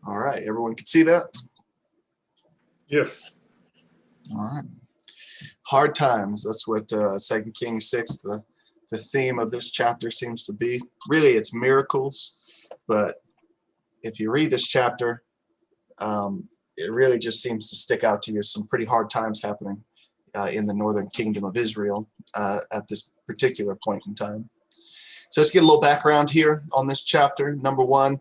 All right, everyone can see that? Yes. All right. Hard times, that's what 2 Kings 6, the theme of this chapter seems to be. Really, it's miracles, but if you read this chapter, it really just seems to stick out to you. Some pretty hard times happening in the northern kingdom of Israel at this particular point in time. So let's get a little background here on this chapter. Number one,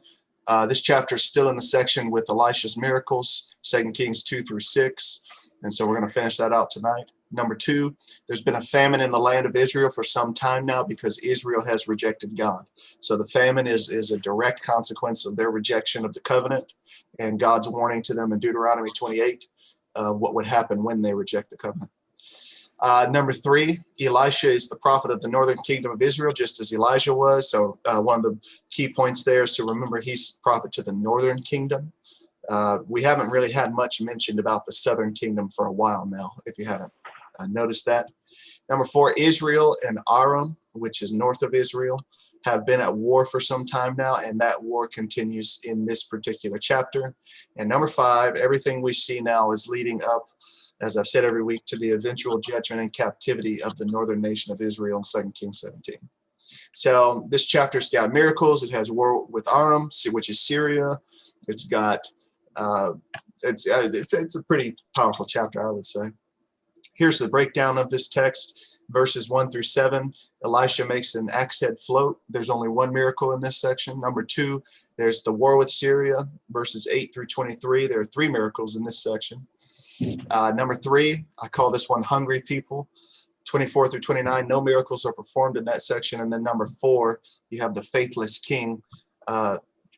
this chapter is still in the section with Elisha's miracles, 2 Kings 2 through 6. And so we're going to finish that out tonight. Number two, there's been a famine in the land of Israel for some time now because Israel has rejected God. So the famine is a direct consequence of their rejection of the covenant and God's warning to them in Deuteronomy 28, what would happen when they reject the covenant. Number three, Elisha is the prophet of the northern kingdom of Israel, just as Elijah was. So one of the key points there is to remember he's prophet to the northern kingdom. We haven't really had much mentioned about the southern kingdom for a while now, if you haven't noticed that. Number four, Israel and Aram, which is north of Israel, have been at war for some time now, and that war continues in this particular chapter. And number five, everything we see now is leading up, as I've said every week, to the eventual judgment and captivity of the northern nation of Israel in 2 Kings 17. So this chapter's got miracles. It has war with Aram, which is Syria. It's got it's a pretty powerful chapter, I would say. Here's the breakdown of this text. Verses 1 through 7, Elisha makes an axe head float. There's only one miracle in this section. Number two, there's the war with Syria. Verses 8 through 23, there are three miracles in this section. Number three, I call this one hungry people. 24 through 29, no miracles are performed in that section. And then number four, you have the faithless king,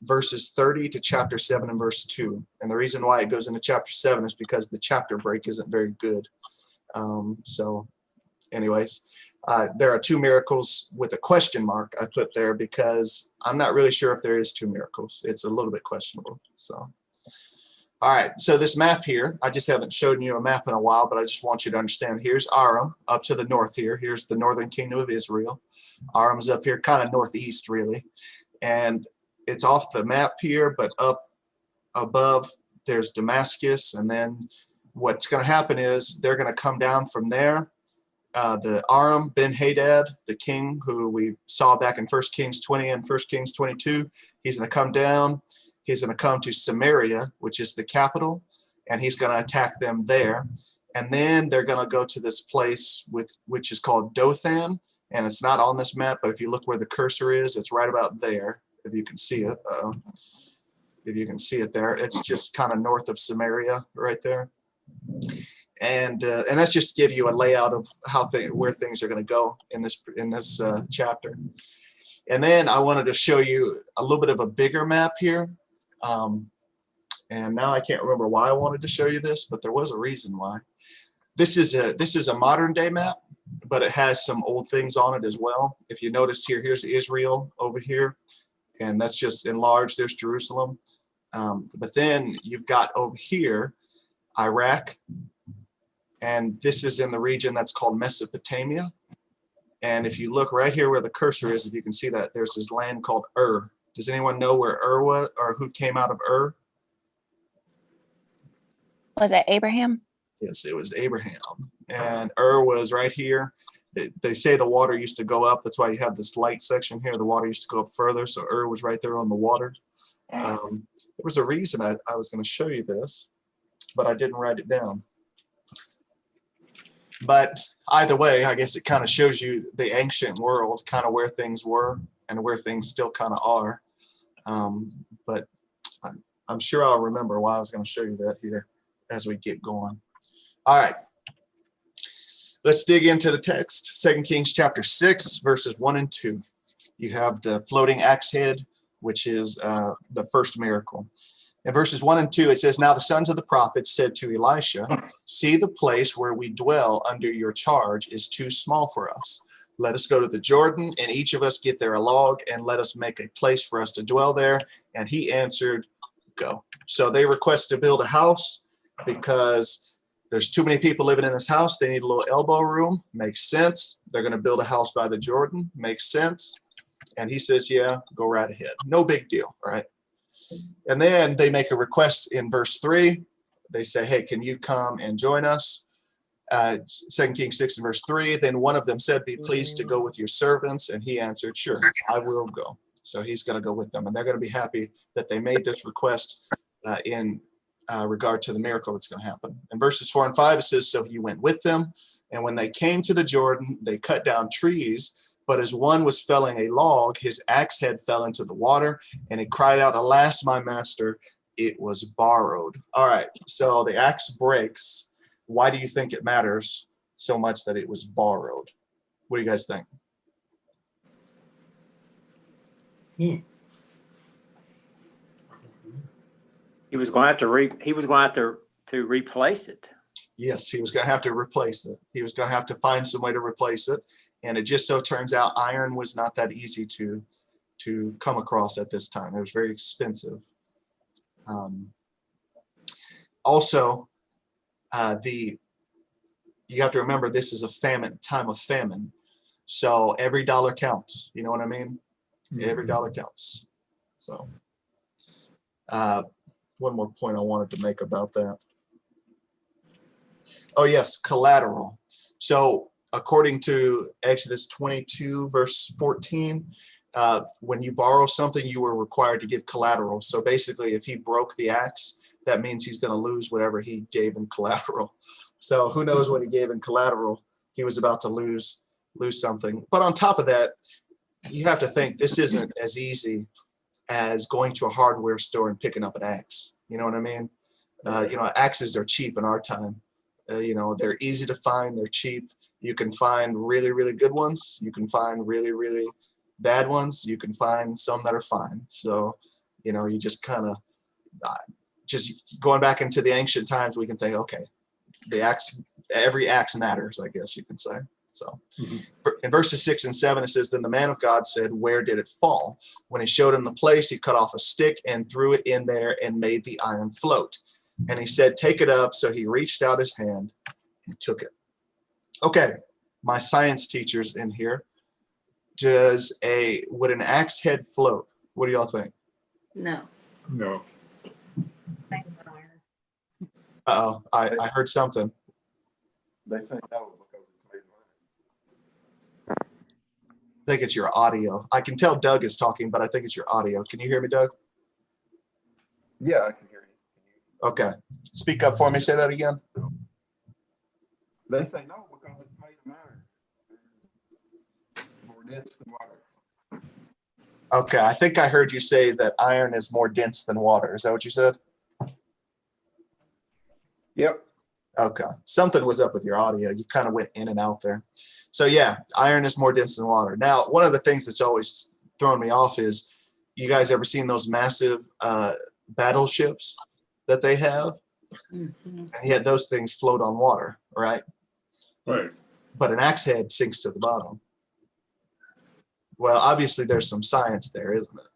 verses 30 to chapter 7 and verse 2. And the reason why it goes into chapter 7 is because the chapter break isn't very good. So anyways, there are two miracles with a question mark I put there because I'm not really sure if there is two miracles. It's a little bit questionable. So, all right. So this map here, I just haven't shown you a map in a while, but I just want you to understand. Here's Aram up to the north here. Here's the northern kingdom of Israel. Aram's up here, kind of northeast, really. And it's off the map here, but up above there's Damascus. And then what's going to happen is they're going to come down from there. The Aram Ben-Hadad, the king who we saw back in 1 Kings 20 and 1 Kings 22, he's going to come down. He's going to come to Samaria, which is the capital, and he's going to attack them there. And then they're going to go to this place which is called Dothan, and it's not on this map, but if you look where the cursor is, it's right about there, if you can see it. If you can see it there, it's just kind of north of Samaria right there. And that's just to give you a layout of where things are going to go in this chapter. And then I wanted to show you a little bit of a bigger map here. And now I can't remember why I wanted to show you this, but there was a reason why. This is a modern day map, but it has some old things on it as well. If you notice here, here's Israel over here, and that's just enlarged. There's Jerusalem. But then you've got over here Iraq, and this is in the region that's called Mesopotamia. And if you look right here where the cursor is, if you can see that, there's this land called Ur. Does anyone know where Ur was, or who came out of Ur? Was it Abraham? Yes, it was Abraham. And Ur was right here. They say the water used to go up. That's why you have this light section here. The water used to go up further. So Ur was right there on the water. There was a reason I was going to show you this, but I didn't write it down. But either way, I guess it kind of shows you the ancient world, kind of where things were and where things still kind of are. But I'm sure I'll remember why I was going to show you that here as we get going. All right. Let's dig into the text. 2 Kings chapter 6, verses 1 and 2. You have the floating axe head, which is the first miracle. In verses 1 and 2, it says, "Now the sons of the prophets said to Elisha, 'See, the place where we dwell under your charge is too small for us. Let us go to the Jordan, and each of us get there a log, and let us make a place for us to dwell there.' And he answered, 'Go.'" So they request to build a house because there's too many people living in this house. They need a little elbow room. Makes sense. They're going to build a house by the Jordan. Makes sense. And he says, "Yeah, go right ahead." No big deal, right? And then they make a request in verse 3. They say, hey, can you come and join us? 2 Kings 6 and verse 3. Then one of them said, be pleased to go with your servants. And he answered, sure, I will go. So he's going to go with them. And they're going to be happy that they made this request in regard to the miracle that's going to happen. In verses 4 and 5, it says, so he went with them. And when they came to the Jordan, they cut down trees. But as one was felling a log, his axe head fell into the water. And he cried out, alas, my master, it was borrowed. All right, so the axe breaks. Why do you think it matters so much that it was borrowed? What do you guys think? He was going to have to replace it. Yes, he was going to have to replace it. He was going to have to find some way to replace it. And it just so turns out iron was not that easy to come across at this time. It was very expensive. Also, you have to remember this is a time of famine. So every dollar counts. You know what I mean? Mm-hmm. Every dollar counts. So one more point I wanted to make about that. Oh, yes, collateral. So according to Exodus 22, verse 14, when you borrow something, you were required to give collateral. So basically, if he broke the axe, that means he's going to lose whatever he gave in collateral. So who knows what he gave in collateral? He was about to lose something. But on top of that, you have to think this isn't as easy as going to a hardware store and picking up an axe. You know what I mean? Axes are cheap in our time. They're easy to find. They're cheap. You can find really, really good ones. You can find really, really bad ones. You can find some that are fine. So, you just kind of just going back into the ancient times, we can think, okay, every axe matters, I guess you can say. So in verses 6 and 7, it says, then the man of God said, where did it fall? When he showed him the place, he cut off a stick and threw it in there and made the iron float. And he said, take it up. So he reached out his hand and took it. Okay, my science teachers in here. Would an axe head float? What do y'all think? No. No. Uh-oh, I heard something. They say no because it's made of iron. I think it's your audio. I can tell Doug is talking, but I think it's your audio. Can you hear me, Doug? Yeah, I can hear you. Okay. Speak up for me. Say that again. They say no because it's made of iron. More dense than water. Okay, I think I heard you say that iron is more dense than water. Is that what you said? Yep. Okay. Something was up with your audio. You kind of went in and out there. So yeah, iron is more dense than water. Now, one of the things that's always thrown me off is, you guys ever seen those massive battleships that they have? Mm-hmm. And yet those things float on water, right? Right. But an axe head sinks to the bottom. Well, obviously there's some science there, isn't it?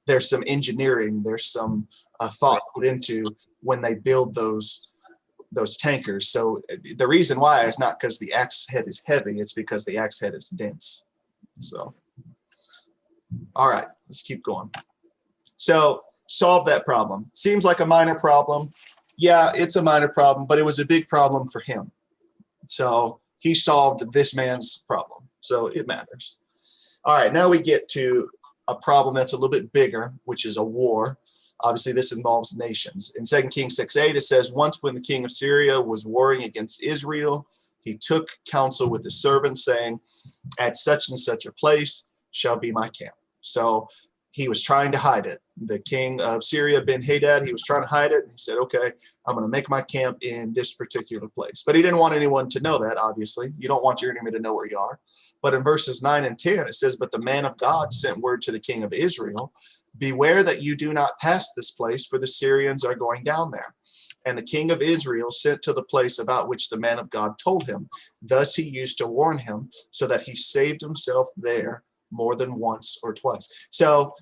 There's some engineering, there's some thought put into when they build those tankers. So the reason why is not because the axe head is heavy, it's because the axe head is dense. So, all right, let's keep going. So solve that problem. Seems like a minor problem. Yeah, it's a minor problem, but it was a big problem for him. So he solved this man's problem. So it matters. All right, now we get to a problem that's a little bit bigger, which is a war. Obviously, this involves nations. In 2 Kings 6:8, it says, once when the king of Syria was warring against Israel, he took counsel with his servants, saying, at such and such a place shall be my camp. So he was trying to hide it. The king of Syria, Ben-Hadad, he was trying to hide it. He said, okay, I'm going to make my camp in this particular place. But he didn't want anyone to know that, obviously. You don't want your enemy to know where you are. But in verses 9 and 10, it says, but the man of God sent word to the king of Israel, beware that you do not pass this place, for the Syrians are going down there. And the king of Israel sent to the place about which the man of God told him. Thus he used to warn him, so that he saved himself there more than once or twice. So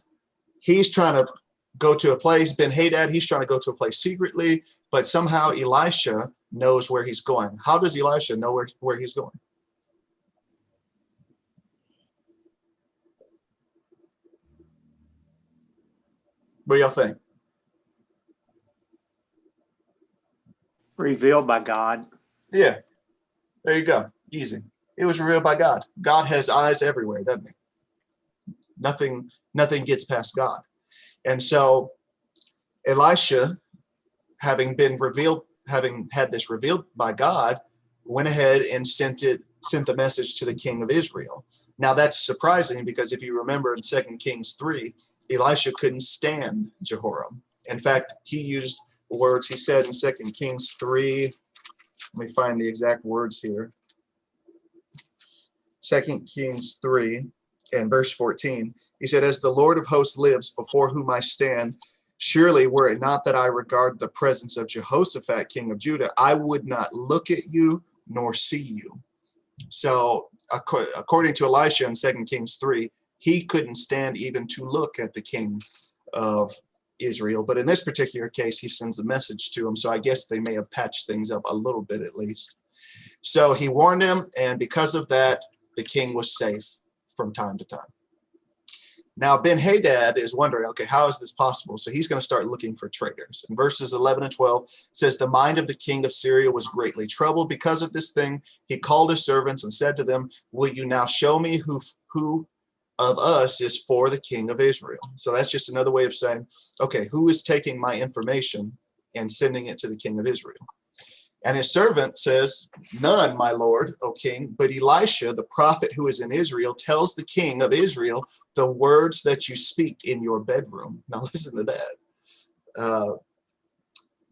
he's trying to go to a place, Ben-Hadad, he's trying to go to a place secretly, but somehow Elisha knows where he's going. How does Elisha know where he's going? What do y'all think? Revealed by God. Yeah, there you go. Easy. It was revealed by God. God has eyes everywhere, doesn't he? Nothing gets past God. And so Elisha, having had this revealed by God, went ahead and sent the message to the king of Israel. Now that's surprising, because if you remember in 2 Kings 3, Elisha couldn't stand Jehoram. In fact, he used words. He said in 2 Kings 3, let me find the exact words here. 2 Kings 3 and verse 14, he said, "As the Lord of hosts lives, before whom I stand, surely were it not that I regard the presence of Jehoshaphat, king of Judah, I would not look at you nor see you." So according to Elisha in 2 Kings 3, he couldn't stand even to look at the king of Israel. But in this particular case, he sends a message to him. So I guess they may have patched things up a little bit at least. So he warned him, and because of that, the king was safe from time to time. Now, Ben-Hadad is wondering, okay, how is this possible? So he's going to start looking for traitors. In verses 11 and 12, it says, "The mind of the king of Syria was greatly troubled because of this thing. He called his servants and said to them, 'Will you now show me who of us is for the king of Israel?'" So that's just another way of saying, okay, who is taking my information and sending it to the king of Israel? And his servant says, "None, my lord, O king, but Elisha, the prophet who is in Israel, tells the king of Israel the words that you speak in your bedroom." Now listen to that.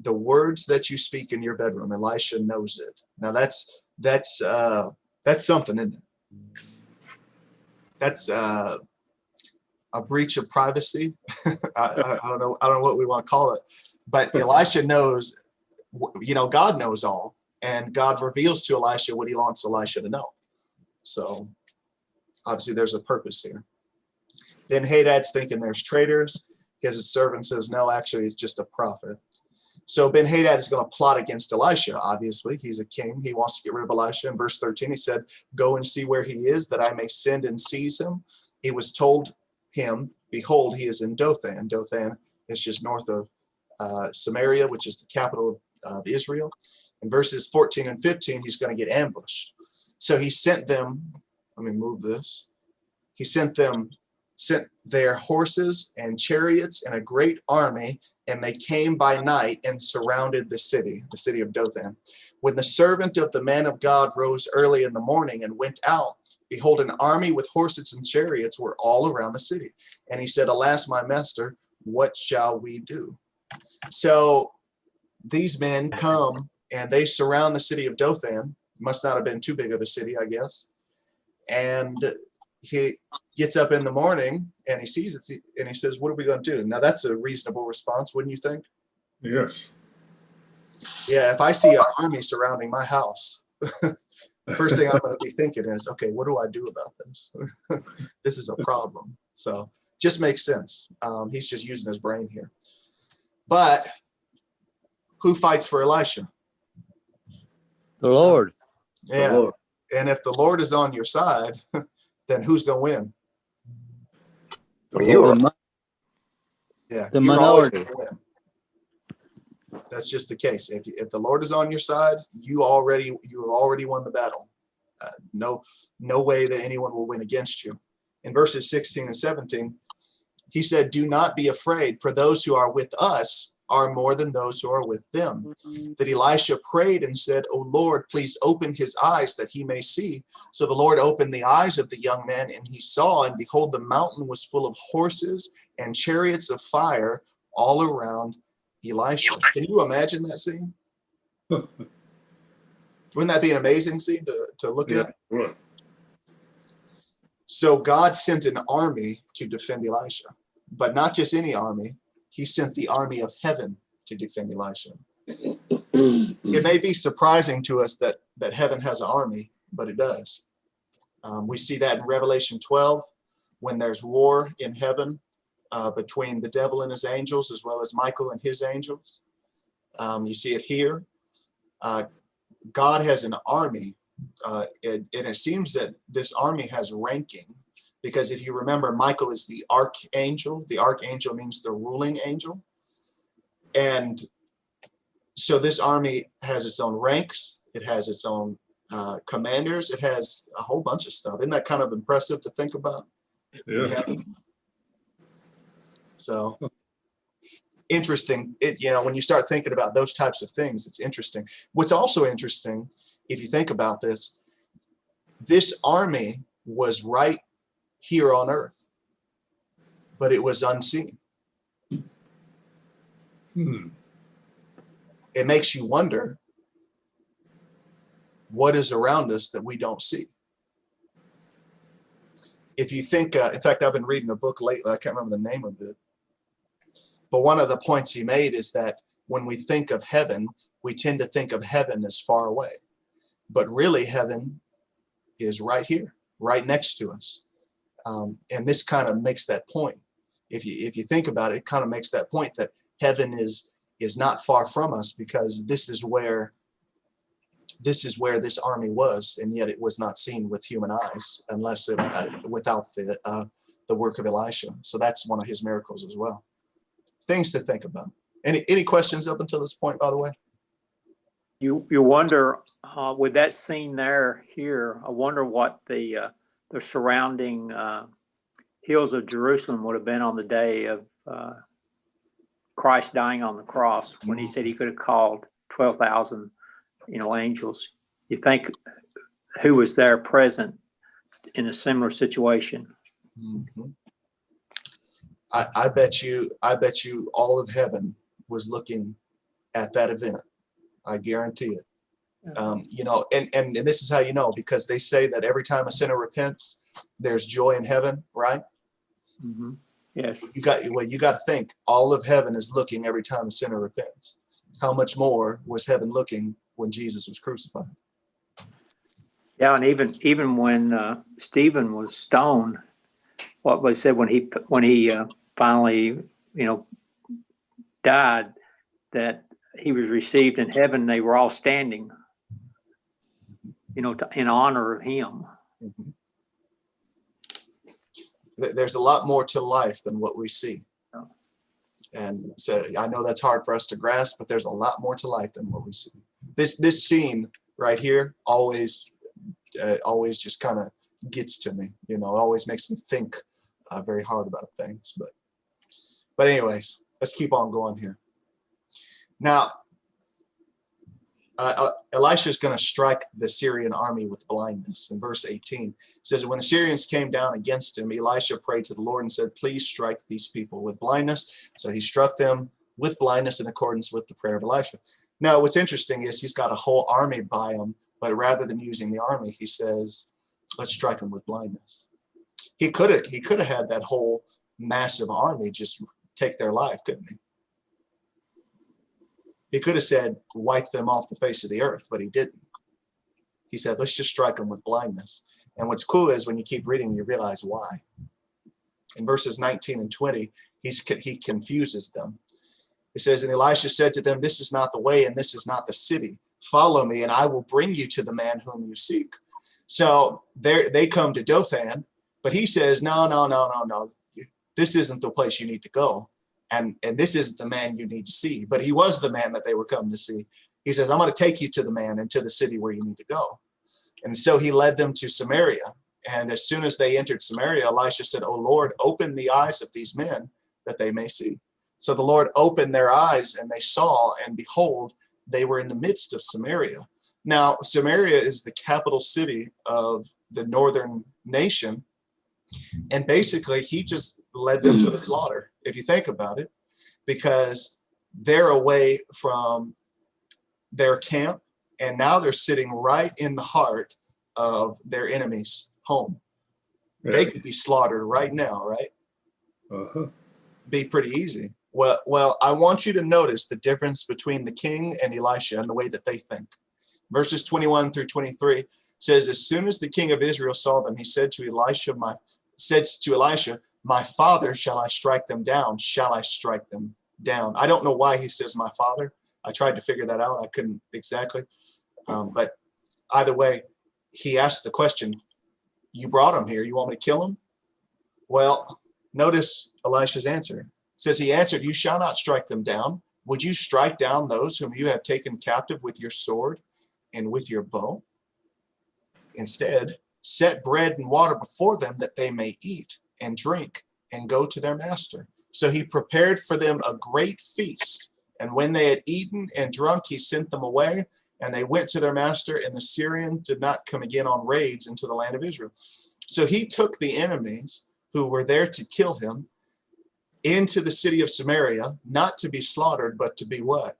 The words that you speak in your bedroom, Elisha knows it. Now that's something, isn't it? That's a breach of privacy. I don't know what we want to call it, but Elisha knows. God knows all, and God reveals to Elisha what he wants Elisha to know. So obviously there's a purpose here. Then Hadad's thinking there's traitors. His servant says, no, actually it's just a prophet. So Ben-Hadad is going to plot against Elisha. Obviously, he's a king. He wants to get rid of Elisha. In verse 13, he said, "Go and see where he is, that I may send and seize him." He was told him, "Behold, he is in Dothan." Dothan is just north of Samaria, which is the capital of Israel. In verses 14 and 15, he's going to get ambushed. So he sent them, let me move this. He sent their horses and chariots and a great army, and they came by night and surrounded the city of Dothan. When the servant of the man of God rose early in the morning and went out, behold, an army with horses and chariots were all around the city. And he said, "Alas, my master, what shall we do?" So these men come and they surround the city of Dothan. Must not have been too big of a city, I guess. And he gets up in the morning and he sees it and he says, "What are we going to do?" Now that's a reasonable response, wouldn't you think? Yes. Yeah, if I see an army surrounding my house, the first thing I'm going to be thinking is, okay, what do I do about this? This is a problem. So just makes sense. He's just using his brain here. But who fights for Elisha? The Lord. Yeah. The Lord. And if the Lord is on your side, then who's going to win? The Lord. Yeah, The you're always minority. going to win. That's just the case. If the Lord is on your side, you have already won the battle. No way that anyone will win against you. In verses 16 and 17, he said, "Do not be afraid, for those who are with us are more than those who are with them." That Elisha prayed and said, "O Lord, please open his eyes that he may see." So the Lord opened the eyes of the young man, and he saw, and behold, the mountain was full of horses and chariots of fire all around Elisha. Can you imagine that scene? Wouldn't that be an amazing scene to look at? Right. So God sent an army to defend Elisha, but not just any army. He sent the army of heaven to defend Elisha. It may be surprising to us that heaven has an army, but it does. We see that in Revelation 12, when there's war in heaven between the devil and his angels, as well as Michael and his angels. You see it here. God has an army, and it seems that this army has ranking. because if you remember, Michael is the archangel. The archangel means the ruling angel. And so this army has its own ranks. It has its own commanders. It has a whole bunch of stuff. Isn't that kind of impressive to think about? Yeah. So interesting. When you start thinking about those types of things, it's interesting. What's also interesting, if you think about this army was right here on earth, but it was unseen. It makes you wonder what is around us that we don't see. If you think, in fact, I've been reading a book lately, I can't remember the name of it, but one of the points he made is that when we think of heaven, we tend to think of heaven as far away, but really heaven is right here, right next to us. And this kind of makes that point. If you think about it, it kind of makes that point that heaven is not far from us, because this is where this army was, and yet it was not seen with human eyes unless without the work of Elisha. So that's one of his miracles as well. Things to think about. Any questions up until this point, by the way? You wonder with that scene here. I wonder what the surrounding hills of Jerusalem would have been on the day of Christ dying on the cross, when he said he could have called 12,000, angels. You think who was there present in a similar situation? Mm-hmm. I bet you all of heaven was looking at that event. I guarantee it. And this is how you know, because they say that every time a sinner repents, there's joy in heaven, right? Mm-hmm. Yes. You got to think all of heaven is looking every time a sinner repents. How much more was heaven looking when Jesus was crucified? Yeah, and even when Stephen was stoned, what they said when he finally died, that he was received in heaven. They were all standing, in honor of him. Mm-hmm. There's a lot more to life than what we see. Oh. And so I know that's hard for us to grasp, but there's a lot more to life than what we see. This scene right here always just kind of gets to me. It always makes me think very hard about things. But anyways, let's keep on going here. Now, Elisha is going to strike the Syrian army with blindness. In verse 18, it says, when the Syrians came down against him, Elisha prayed to the Lord and said, please strike these people with blindness. So he struck them with blindness in accordance with the prayer of Elisha. Now, what's interesting is he's got a whole army by him, but rather than using the army, he says, let's strike them with blindness. He could have had that whole massive army just take their life, couldn't he? He could have said, wipe them off the face of the earth, but he didn't. He said, let's just strike them with blindness. And what's cool is when you keep reading, you realize why. In verses 19 and 20, he confuses them. It says, and Elisha said to them, this is not the way, and this is not the city. Follow me, and I will bring you to the man whom you seek. So they come to Dothan, but he says, no. This isn't the place you need to go. And this isn't the man you need to see. But he was the man that they were coming to see. He says, I'm going to take you to the man and to the city where you need to go. And so he led them to Samaria. And as soon as they entered Samaria, Elisha said, oh Lord, open the eyes of these men that they may see. So the Lord opened their eyes and they saw, and behold, they were in the midst of Samaria. Now, Samaria is the capital city of the northern nation. And basically, he just led them to the slaughter, if you think about it, because they're away from their camp, and now they're sitting right in the heart of their enemy's home. Yeah. They could be slaughtered right now, right? Uh-huh. Be pretty easy. Well, I want you to notice the difference between the king and Elisha and the way that they think. Verses 21 through 23 says, as soon as the king of Israel saw them, he said to Elisha, my father, shall I strike them down? Shall I strike them down? I don't know why he says my father. I tried to figure that out. I couldn't exactly. But either way, he asked the question, you brought him here. You want me to kill him? Well, notice Elisha's answer. It says he answered, you shall not strike them down. Would you strike down those whom you have taken captive with your sword and with your bow? Instead, set bread and water before them that they may eat and drink and go to their master. So he prepared for them a great feast. And when they had eaten and drunk, he sent them away, and they went to their master, and the Syrians did not come again on raids into the land of Israel. So he took the enemies who were there to kill him into the city of Samaria, not to be slaughtered, but to be what?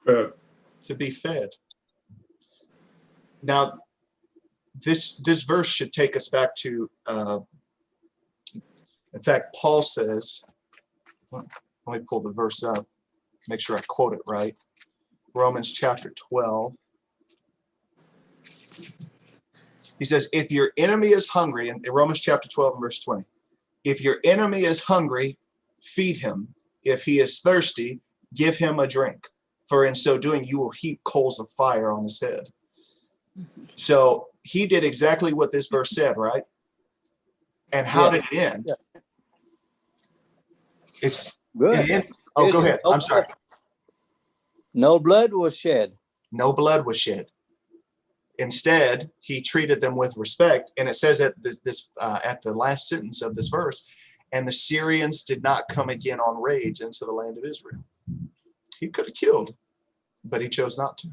Fed. To be fed. Now, this verse should take us back to, in fact, Paul says, let me pull the verse up, make sure I quote it right. Romans chapter 12. He says, if your enemy is hungry, in Romans chapter 12 and verse 20, if your enemy is hungry, feed him. If he is thirsty, give him a drink. For in so doing, you will heap coals of fire on his head. So he did exactly what this verse said, right? And how did it end? Yeah. It's Good. go ahead. I'm sorry. No blood was shed. No blood was shed. Instead, he treated them with respect. And it says at at the last sentence of this verse, and the Syrians did not come again on raids into the land of Israel. He could have killed, but he chose not to.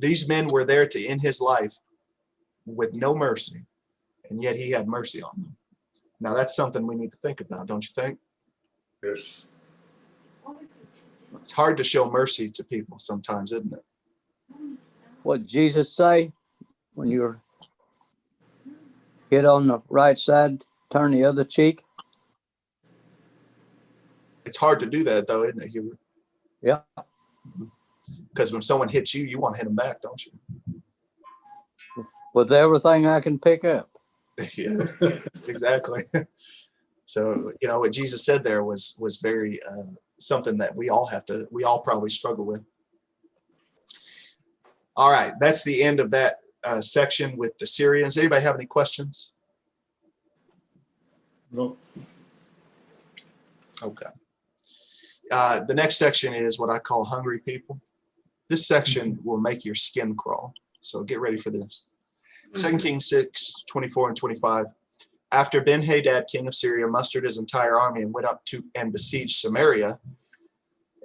These men were there to end his life with no mercy, and yet he had mercy on them. Now that's something we need to think about, don't you think? Yes. It's hard to show mercy to people sometimes, isn't it? What did Jesus say? When you're hit on the right side, turn the other cheek. It's hard to do that, though, isn't it, Hubert? Yeah. Because when someone hits you, you want to hit them back, don't you? With everything I can pick up. Yeah, exactly. So, what Jesus said there was very something that we all probably struggle with. All right, that's the end of that section with the Syrians. Anybody have any questions? No. Okay. The next section is what I call hungry people. This section will make your skin crawl. So get ready for this. 2 Kings 6, 24 and 25. After Ben-Hadad, king of Syria, mustered his entire army and went up to and besieged Samaria,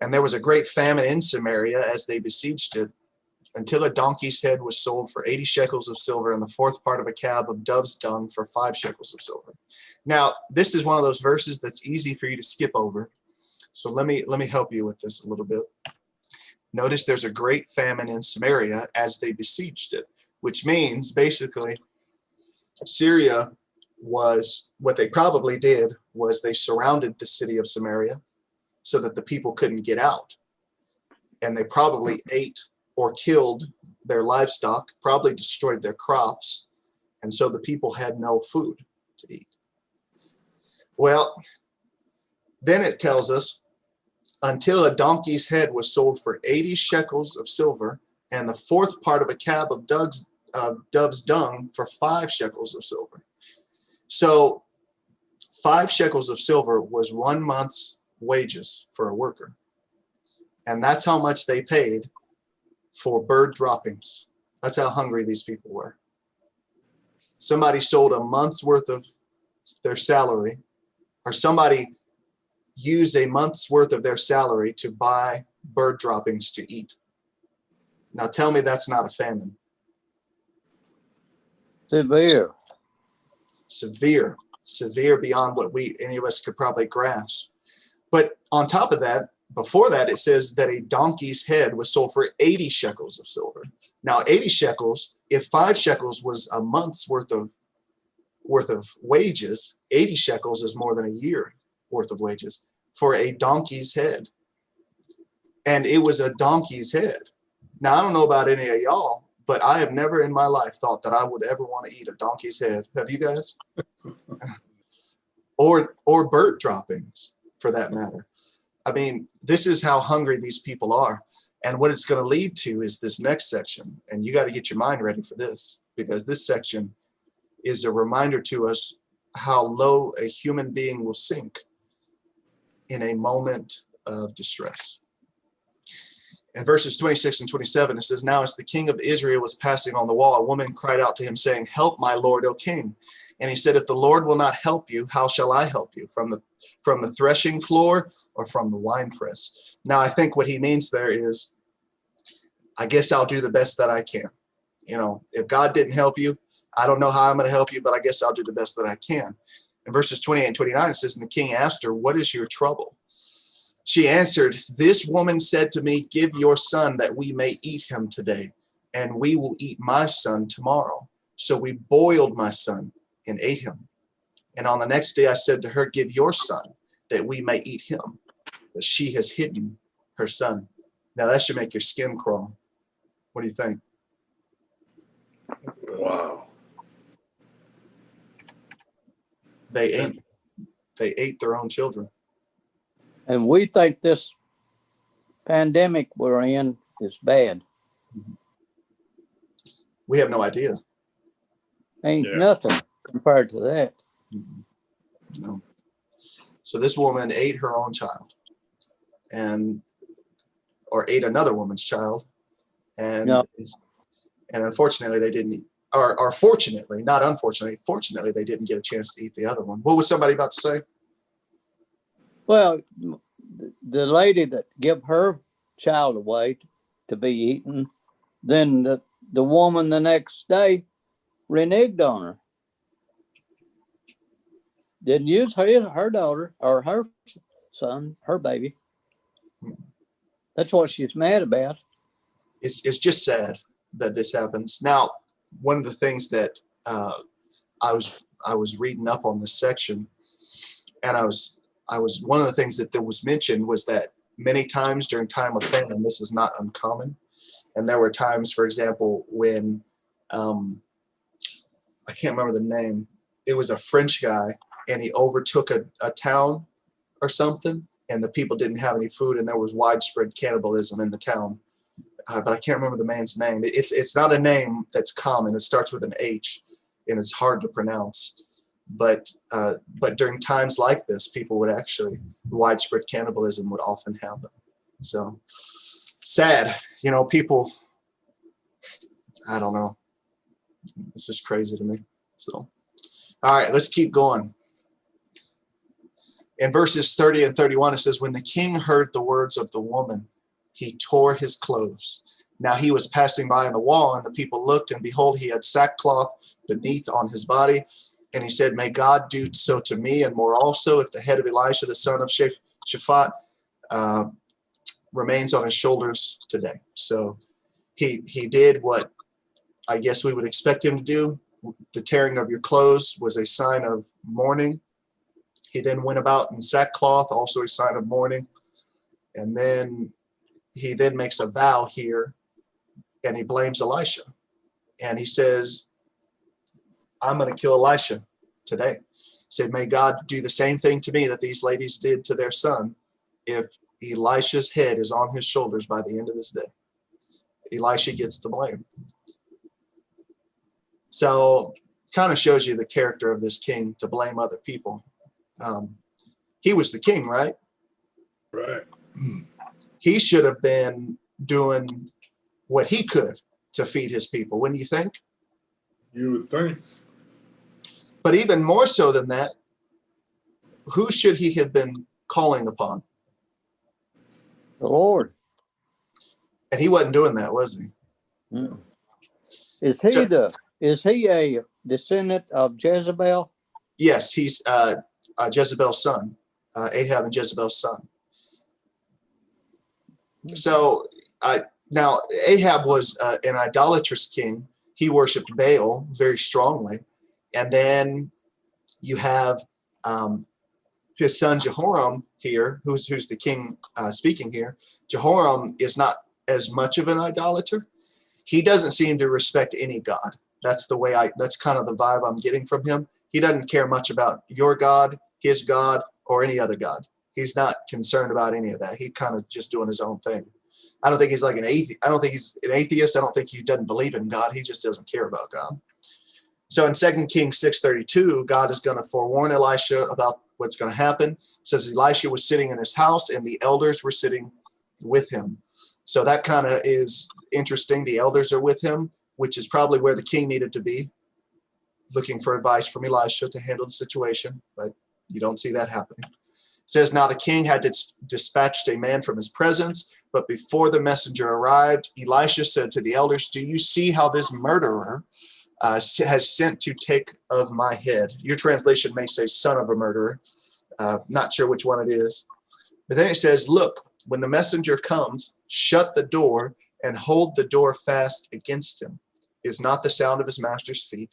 and there was a great famine in Samaria as they besieged it, until a donkey's head was sold for 80 shekels of silver and the fourth part of a cab of dove's dung for 5 shekels of silver. Now, this is one of those verses that's easy for you to skip over. So let me help you with this a little bit. Notice there's a great famine in Samaria as they besieged it, which means basically Syria was, what they probably did was they surrounded the city of Samaria so that the people couldn't get out. And they probably ate or killed their livestock, probably destroyed their crops. And so the people had no food to eat. Well, then it tells us, until a donkey's head was sold for 80 shekels of silver and the fourth part of a cab of dove's dung for 5 shekels of silver. So 5 shekels of silver was 1 month's wages for a worker. And that's how much they paid for bird droppings. That's how hungry these people were. Somebody sold a month's worth of their salary, or somebody used a month's worth of their salary to buy bird droppings to eat. Now tell me that's not a famine. Severe beyond what any of us could probably grasp. But on top of that, before that, it says that a donkey's head was sold for 80 shekels of silver. Now 80 shekels, if 5 shekels was a month's worth of wages, 80 shekels is more than a year worth of wages for a donkey's head. And it was a donkey's head. Now, I don't know about any of y'all, but I have never in my life thought that I would ever want to eat a donkey's head. Have you guys? or bird droppings, for that matter. I mean, this is how hungry these people are. And what it's going to lead to is this next section. And you got to get your mind ready for this, because this section is a reminder to us how low a human being will sink in a moment of distress. In verses 26 and 27, it says, "Now as the king of Israel was passing on the wall, a woman cried out to him, saying, 'Help, my lord, O king.' And he said, 'If the Lord will not help you, how shall I help you? From the threshing floor or from the winepress?'" Now, I think what he means there is, I guess I'll do the best that I can. You know, if God didn't help you, I don't know how I'm going to help you, but I guess I'll do the best that I can. In verses 28 and 29, it says, "And the king asked her, 'What is your trouble?' She answered, 'This woman said to me, Give your son that we may eat him today, and we will eat my son tomorrow. So we boiled my son and ate him. And on the next day I said to her, Give your son that we may eat him. But she has hidden her son.'" Now that should make your skin crawl. What do you think? Wow. They ate their own children. And we think this pandemic we're in is bad. We have no idea. Ain't Yeah. nothing compared to that. No. So this woman ate her own child, or ate another woman's child, and No. unfortunately they didn't eat, or fortunately, not unfortunately, fortunately they didn't get a chance to eat the other one. What was somebody about to say? Well, the lady that gave her child away to be eaten, then the woman the next day reneged on her. Didn't use her daughter or her son, her baby. That's what she's mad about. It's just sad that this happens. Now, one of the things that I was reading up on this section, and I was one of the things that was mentioned was that many times during time of famine, this is not uncommon, and there were times, for example, when I can't remember the name. It was a French guy, and he overtook a town or something, and the people didn't have any food, and there was widespread cannibalism in the town. But I can't remember the man's name. It's not a name that's common. It starts with an H, and it's hard to pronounce. But during times like this, people would actually, widespread cannibalism would often happen. So sad, people, I don't know. It's just crazy to me. So, all right, let's keep going. In verses 30 and 31, it says, "When the king heard the words of the woman, he tore his clothes. Now he was passing by on the wall, and the people looked, and behold, he had sackcloth beneath on his body. And he said, May God do so to me, and more also, if the head of Elisha, the son of Shaphat, remains on his shoulders today." So he did what I guess we would expect him to do. The tearing of your clothes was a sign of mourning. He then went about in sackcloth, also a sign of mourning. And then he then makes a vow here, and he blames Elisha. And he says, I'm going to kill Elisha today. He said, may God do the same thing to me that these ladies did to their son if Elisha's head is on his shoulders by the end of this day. Elisha gets the blame. So kind of shows you the character of this king to blame other people. He was the king, right? Right. He should have been doing what he could to feed his people, wouldn't you think? You would think. But even more so than that, who should he have been calling upon? The Lord. And he wasn't doing that, was he? Mm. Is he a descendant of Jezebel? Yes, he's Jezebel's son, Ahab and Jezebel's son. So now Ahab was an idolatrous king. He worshipped Baal very strongly. And then you have his son Jehoram here, who's the king speaking here. Jehoram is not as much of an idolater. He doesn't seem to respect any god. That's kind of the vibe I'm getting from him. He doesn't care much about your God, his God, or any other God. He's not concerned about any of that. He's kind of just doing his own thing. I don't think he's like an atheist. I don't think he's an atheist. I don't think he doesn't believe in God. He just doesn't care about God. So in 2 Kings 6:32, God is going to forewarn Elisha about what's going to happen. It says Elisha was sitting in his house and the elders were sitting with him. So that kind of is interesting. The elders are with him, which is probably where the king needed to be, looking for advice from Elisha to handle the situation, but you don't see that happening. It says, now the king had dispatched a man from his presence, but before the messenger arrived, Elisha said to the elders, do you see how this murderer has sent to take of my head? Your translation may say son of a murderer. Not sure which one it is. But then it says, look, when the messenger comes, shut the door and hold the door fast against him. Is not the sound of his master's feet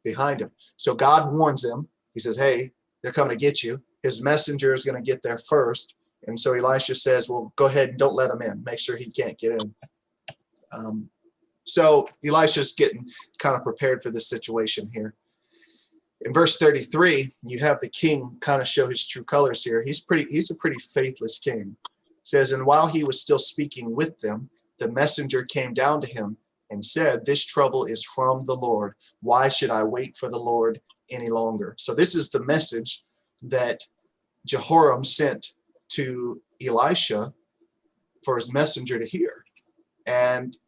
behind him. So God warns them. He says, hey, they're coming to get you. His messenger is going to get there first. And so Elisha says, well, go ahead and don't let him in. Make sure he can't get in. So Elisha's getting kind of prepared for this situation here. In verse 33, you have the king kind of show his true colors here. He's a pretty faithless king. It says, and while he was still speaking with them, the messenger came down to him and said, this trouble is from the Lord. Why should I wait for the Lord any longer? So this is the message that Jehoram sent to Elisha for his messenger to hear. And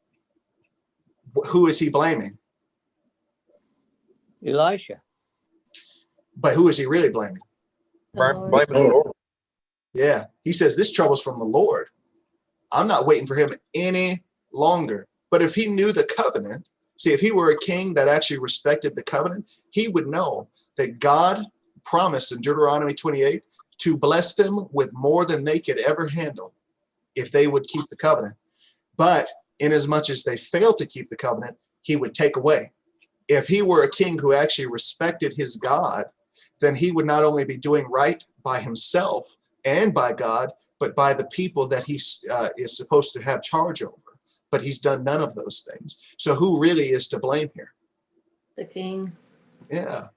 who is he blaming? Elisha. But who is he really blaming? Blaming the Lord. Yeah, he says this trouble's from the Lord. I'm not waiting for him any longer. But if he knew the covenant, see, if he were a king that actually respected the covenant, he would know that God promised in Deuteronomy 28 to bless them with more than they could ever handle if they would keep the covenant. But inasmuch as they failed to keep the covenant, he would take away. If he were a king who actually respected his God, then he would not only be doing right by himself and by God, but by the people that he is supposed to have charge over. But he's done none of those things. So who really is to blame here? The king. Yeah.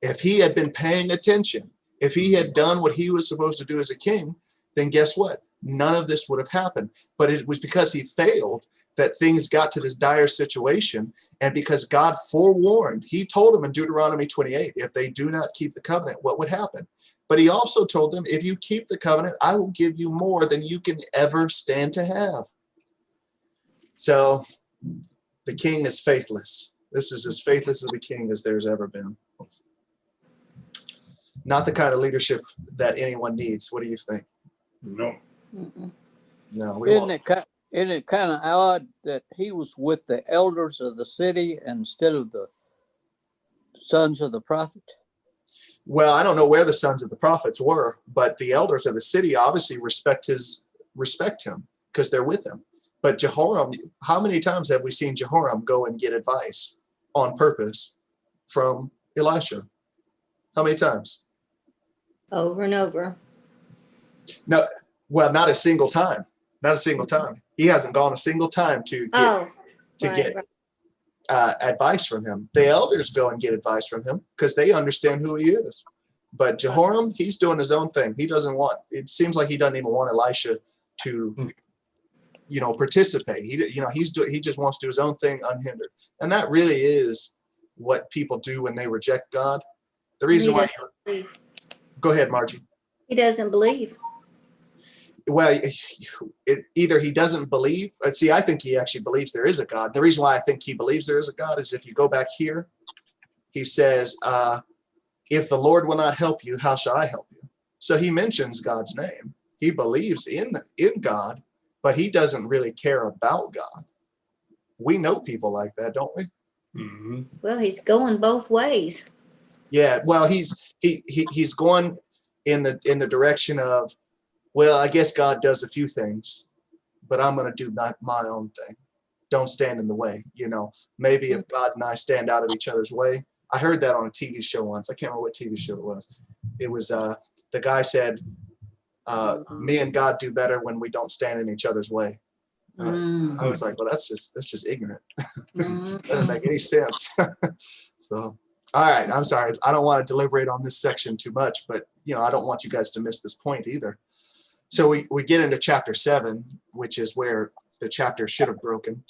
If he had been paying attention, if he had done what he was supposed to do as a king, then guess what? None of this would have happened. But it was because he failed that things got to this dire situation. And because God forewarned, he told them in Deuteronomy 28, if they do not keep the covenant, what would happen? But he also told them, if you keep the covenant, I will give you more than you can ever stand to have. So the king is faithless. This is as faithless of a king as there's ever been. Not the kind of leadership that anyone needs. What do you think? No. Mm-mm. No, we won't. Isn't it kind of odd that he was with the elders of the city instead of the sons of the prophet? Well, I don't know where the sons of the prophets were, but the elders of the city obviously respect him because they're with him. But Jehoram, how many times have we seen Jehoram go and get advice on purpose from Elisha? How many times? Over and over. No, well, not a single time. Not a single time. He hasn't gone a single time to get advice from him. The elders go and get advice from him because they understand who he is. But Jehoram, he's doing his own thing. He doesn't want. It seems like he doesn't even want Elisha to, participate. He just wants to do his own thing unhindered. And that really is what people do when they reject God. The reason why. Go ahead, Margie. He doesn't believe. Well, either he doesn't believe. See, I think he actually believes there is a God. The reason why I think he believes there is a God is if you go back here, he says, if the Lord will not help you, how shall I help you? So he mentions God's name. He believes in God, but he doesn't really care about God. We know people like that, don't we? Mm-hmm. Well, he's going both ways. Yeah. Well, he's going in the direction of, well, I guess God does a few things, but I'm going to do my own thing. Don't stand in the way. Maybe if God and I stand out of each other's way. I heard that on a TV show once. I can't remember what TV show it was. It was the guy said, me and God do better when we don't stand in each other's way. I was like, well, that's just ignorant. Doesn't make any sense. So, all right. I'm sorry. I don't want to deliberate on this section too much, but I don't want you guys to miss this point either. So we get into chapter 7, which is where the chapter should have broken.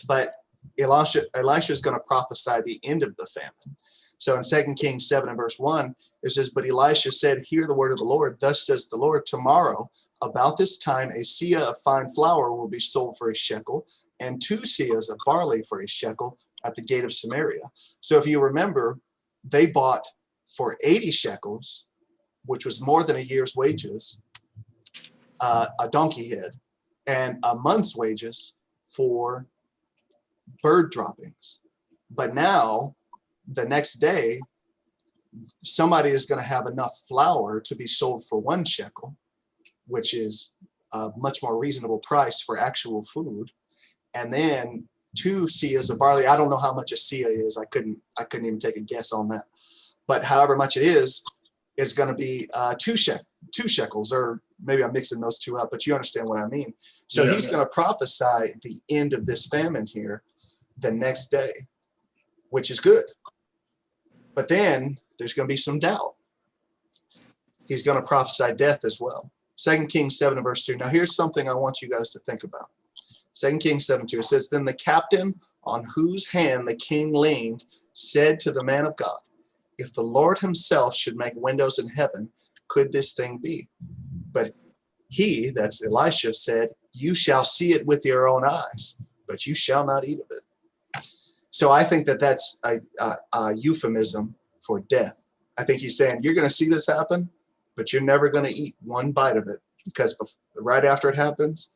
But Elisha is going to prophesy the end of the famine. So in 2 Kings 7 and verse 1, it says, but Elisha said, hear the word of the Lord. Thus says the Lord, tomorrow, about this time, a seah of fine flour will be sold for a shekel, and 2 seahs of barley for a shekel at the gate of Samaria. So if you remember, they bought for 80 shekels, which was more than a year's wages, a donkey head, and a month's wages for bird droppings. But now, the next day, somebody is going to have enough flour to be sold for 1 shekel, which is a much more reasonable price for actual food. And then 2 seahs of barley. I don't know how much a seah is. I couldn't even take a guess on that. But however much it is going to be 2 shekels, or maybe I'm mixing those two up, but you understand what I mean. So he's going to prophesy the end of this famine here the next day, which is good. But then there's going to be some doubt. He's going to prophesy death as well. 2 Kings 7 and verse 2. Now here's something I want you guys to think about. 2 Kings 7:2. It says, then the captain on whose hand the king leaned said to the man of God, if the Lord himself should make windows in heaven, could this thing be? But he, that's Elisha, said, you shall see it with your own eyes, but you shall not eat of it. So I think that that's a euphemism for death. I think he's saying, you're going to see this happen, but you're never going to eat one bite of it, because right after it happens,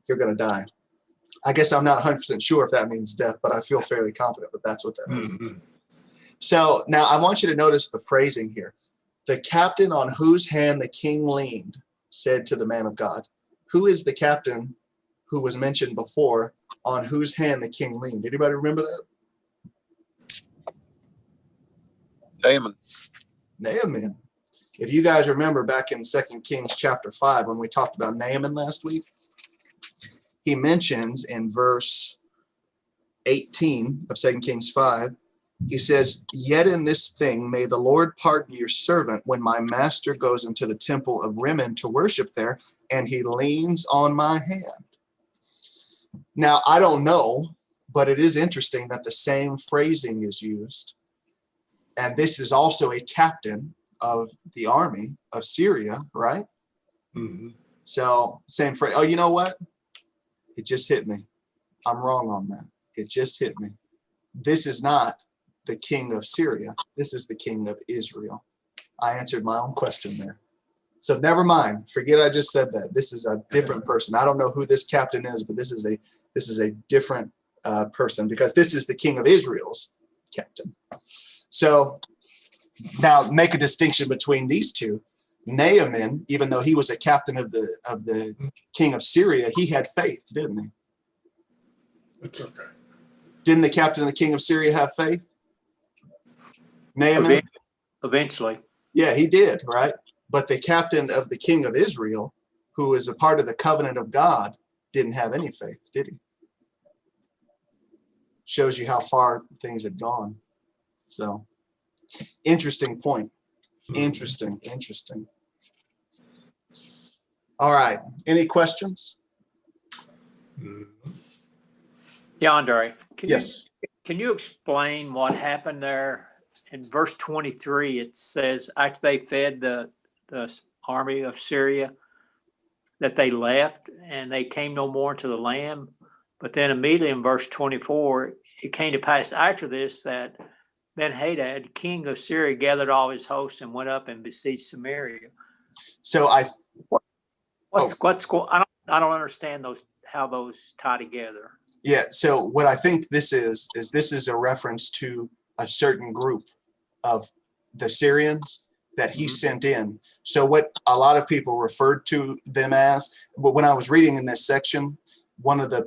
you're going to die. I guess I'm not 100% sure if that means death, but I feel fairly confident that that's what that means. Mm-hmm. So now I want you to notice the phrasing here. The captain on whose hand the king leaned said to the man of God. Who is the captain who was mentioned before on whose hand the king leaned? Anybody remember that? Naaman. If you guys remember back in 2 Kings chapter 5, when we talked about Naaman last week, he mentions in verse 18 of 2 Kings 5, he says, yet in this thing may the Lord pardon your servant when my master goes into the temple of Rimmon to worship there, and he leans on my hand. Now, I don't know, but it is interesting that the same phrasing is used. And this is also a captain of the army of Syria, right? Mm-hmm. So same phrase. Oh, you know what? It just hit me. I'm wrong on that. It just hit me. This is not the king of Syria. This is the king of Israel. I answered my own question there. So never mind. Forget I just said that. This is a different person. I don't know who this captain is, but this is a different person, because this is the king of Israel's captain. So now make a distinction between these two. Naaman, even though he was a captain of the king of Syria, he had faith, didn't he? It's okay. Didn't the captain of the king of Syria have faith? Naaman? Eventually. Yeah, he did, right? But the captain of the king of Israel, who is a part of the covenant of God, didn't have any faith, did he? Shows you how far things had gone. So, interesting point. Interesting. All right. Any questions? Yeah, Andre. Yes. Can you explain what happened there? In verse 23, it says, after they fed the army of Syria, that they left and they came no more to the land. But then immediately in verse 24, it came to pass after this that Ben-Hadad, king of Syria, gathered all his hosts and went up and besieged Samaria. So what's going? I don't understand how those tie together. Yeah. So what I think this is a reference to a certain group of the Syrians that he sent in. So what a lot of people referred to them as, but when I was reading in this section, a lot of the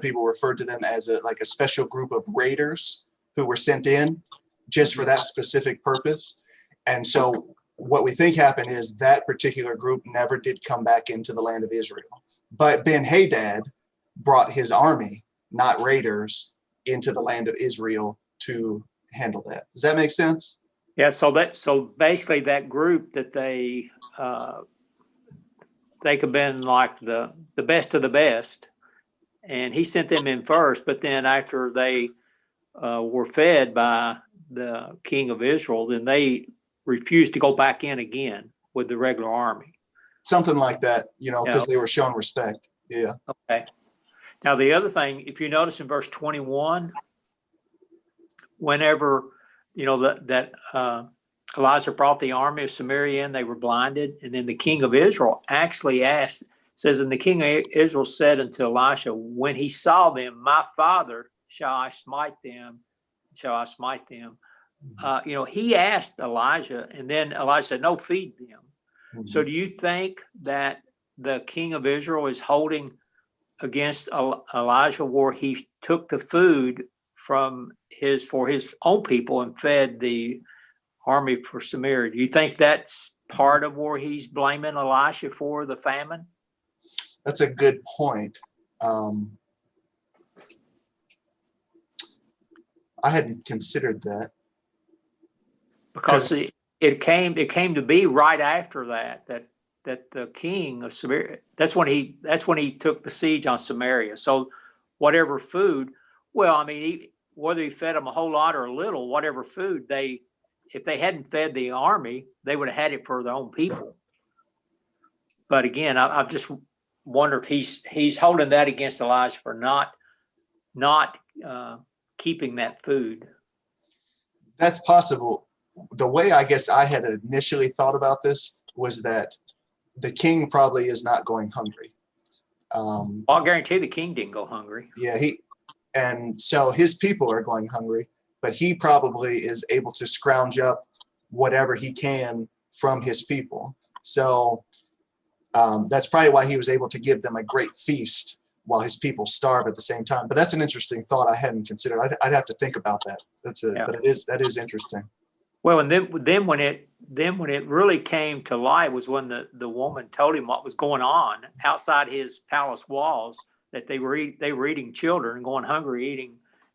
people referred to them as a special group of raiders who were sent in just for that specific purpose. And so what we think happened is that particular group never did come back into the land of Israel. But Ben-Hadad brought his army, not raiders, into the land of Israel to handle that. Does that make sense? Yeah. So basically that group that they could have been like the best of the best, and he sent them in first. But then after they were fed by the king of Israel, then they refused to go back in again with the regular army. Something like that, because Yeah. they were shown respect. Yeah. Okay. Now, the other thing, if you notice in verse 21, whenever, that Elijah brought the army of Samaria in, they were blinded. And then the king of Israel actually asked, says, and the king of Israel said unto Elisha, when he saw them, my father, shall I smite them? He asked Elijah, and then Elijah said, no, feed them. Mhm. So do you think that the king of Israel is holding against Elijah where he took the food for his own people and fed the army for Samaria? Do you think that's part of where he's blaming Elisha for the famine? That's a good point. I hadn't considered that. Because it came to be right after that the king of Samaria, that's when he took the siege on Samaria. So whatever food, whether he fed them a whole lot or a little, whatever food if they hadn't fed the army, they would have had it for their own people. But again, I just wonder if he's holding that against Elijah for not keeping that food. That's possible. The way I guess I had initially thought about this was that the king probably is not going hungry. I'll guarantee the king didn't go hungry. Yeah, and so his people are going hungry, but he probably is able to scrounge up whatever he can from his people. So that's probably why he was able to give them a great feast while his people starve at the same time. But that's an interesting thought I hadn't considered. I'd have to think about that. But that is interesting. Well, and then when it really came to light was when the woman told him what was going on outside his palace walls, that they were eating children and going hungry,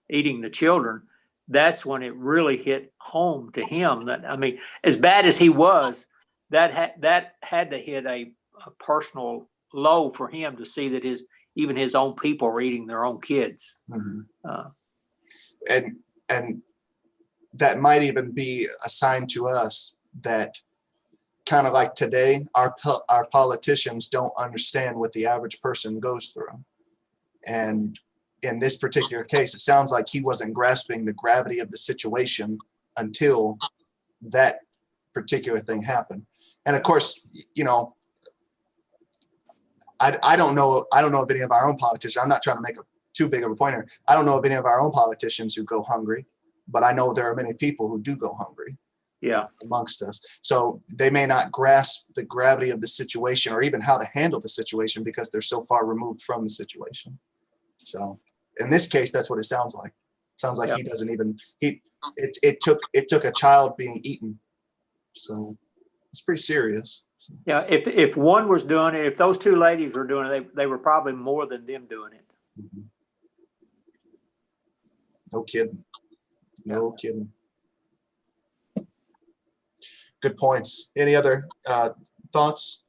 eating the children. That's when it really hit home to him that, as bad as he was, that had to hit a personal low for him to see that even his own people are eating their own kids. Mm-hmm. And that might even be a sign to us that, kind of like today, our politicians don't understand what the average person goes through. And in this particular case, it sounds like he wasn't grasping the gravity of the situation until that particular thing happened. And of course, I don't know of any of our own politicians. I'm not trying to make too big of a point here. I don't know of any of our own politicians who go hungry, but I know there are many people who do go hungry. Yeah, amongst us. So they may not grasp the gravity of the situation or even how to handle the situation because they're so far removed from the situation. So in this case, that's what it sounds like. It sounds like he doesn't even, it took a child being eaten. So it's pretty serious. Yeah, if one was doing it, if those two ladies were doing it, they were probably more than them doing it. Mm-hmm. No kidding. No kidding. Good points. Any other thoughts,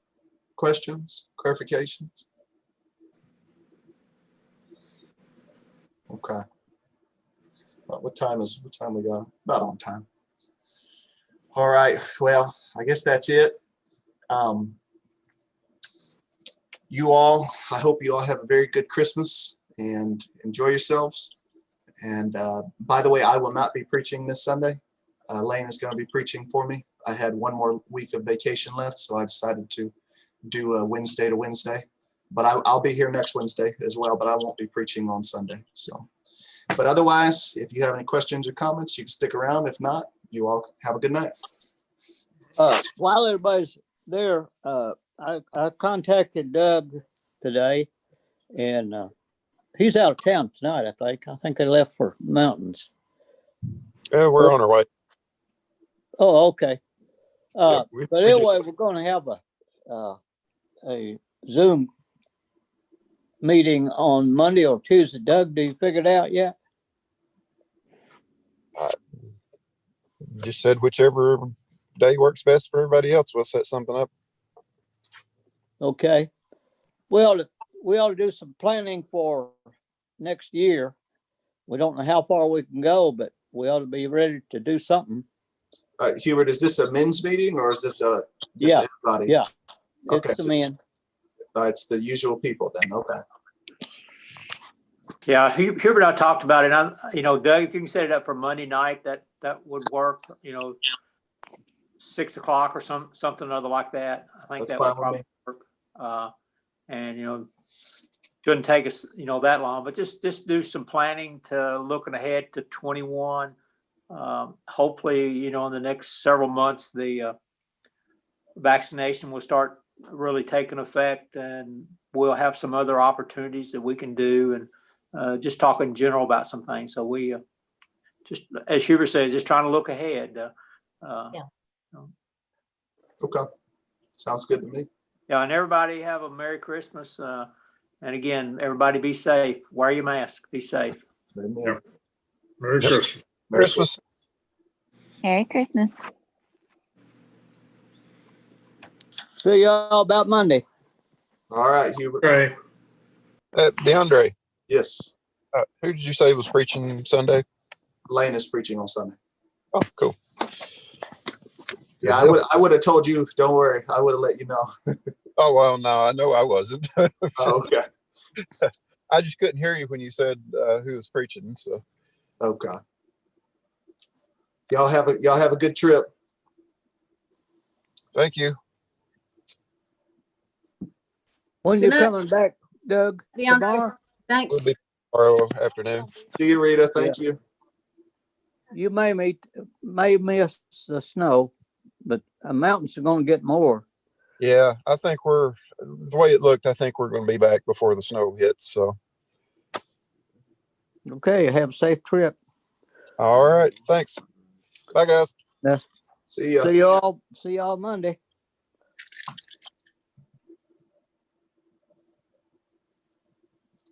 questions, clarifications? Okay. What time we got? About on time. All right. Well, I guess that's it. I hope you all have a very good Christmas and enjoy yourselves. And by the way, I will not be preaching this Sunday. Lane is going to be preaching for me. I had one more week of vacation left, so I decided to do a Wednesday to Wednesday. But I'll be here next Wednesday as well, but I won't be preaching on Sunday. So, but otherwise, if you have any questions or comments, you can stick around. If not, you all have a good night. While everybody's there, I contacted Doug today, and he's out of town tonight, I think. I think they left for mountains. Yeah, we're on our way. Oh, okay. Yeah, But anyway, we're going to have a Zoom meeting on Monday or Tuesday. Doug, do you figure it out yet? Just said whichever day works best for everybody else. We'll set something up. Okay. Well, we ought to do some planning for next year. We don't know how far we can go, but we ought to be ready to do something. Hubert, is this a men's meeting or is this just Yeah, everybody? yeah. Okay, It's a so, man. it's the usual people then. Okay. Yeah, Hubert and I talked about it. Doug, if you can set it up for Monday night, that would work, 6 o'clock or something other like that. I think That's that fine would with probably me. work. And, shouldn't take us, that long, but just do some planning to looking ahead to 21. Hopefully, in the next several months, the vaccination will start really taking effect, and we'll have some other opportunities that we can do, and just talk in general about some things. So we just, as Hubert says, just trying to look ahead. Okay. Sounds good to me. Yeah, and everybody have a Merry Christmas. And again, everybody be safe. Wear your mask. Be safe. Amen. Yeah. Merry Yep. Christmas. Merry Christmas. Merry Christmas. See y'all about Monday. All right, Hubert. Okay. DeAndre, Yes. who did you say was preaching Sunday? Lane is preaching on Sunday. Oh, cool. Yeah, Good deal. I would have told you. Don't worry. I would have let you know. Oh, well, no, I know I wasn't. Oh, okay. I just couldn't hear you when you said who was preaching. So, Okay. Y'all have a good trip. thank you. When Good you night. coming back, Doug? DeAndre. Tomorrow? Thanks. We'll be tomorrow afternoon. See you, Rita. Thank you. You may miss the snow, but mountains are going to get more. Yeah, I think the way it looked, I think we're going to be back before the snow hits. So, Okay, have a safe trip. all right. Thanks. Bye, guys. Yeah. See ya. See y'all Monday.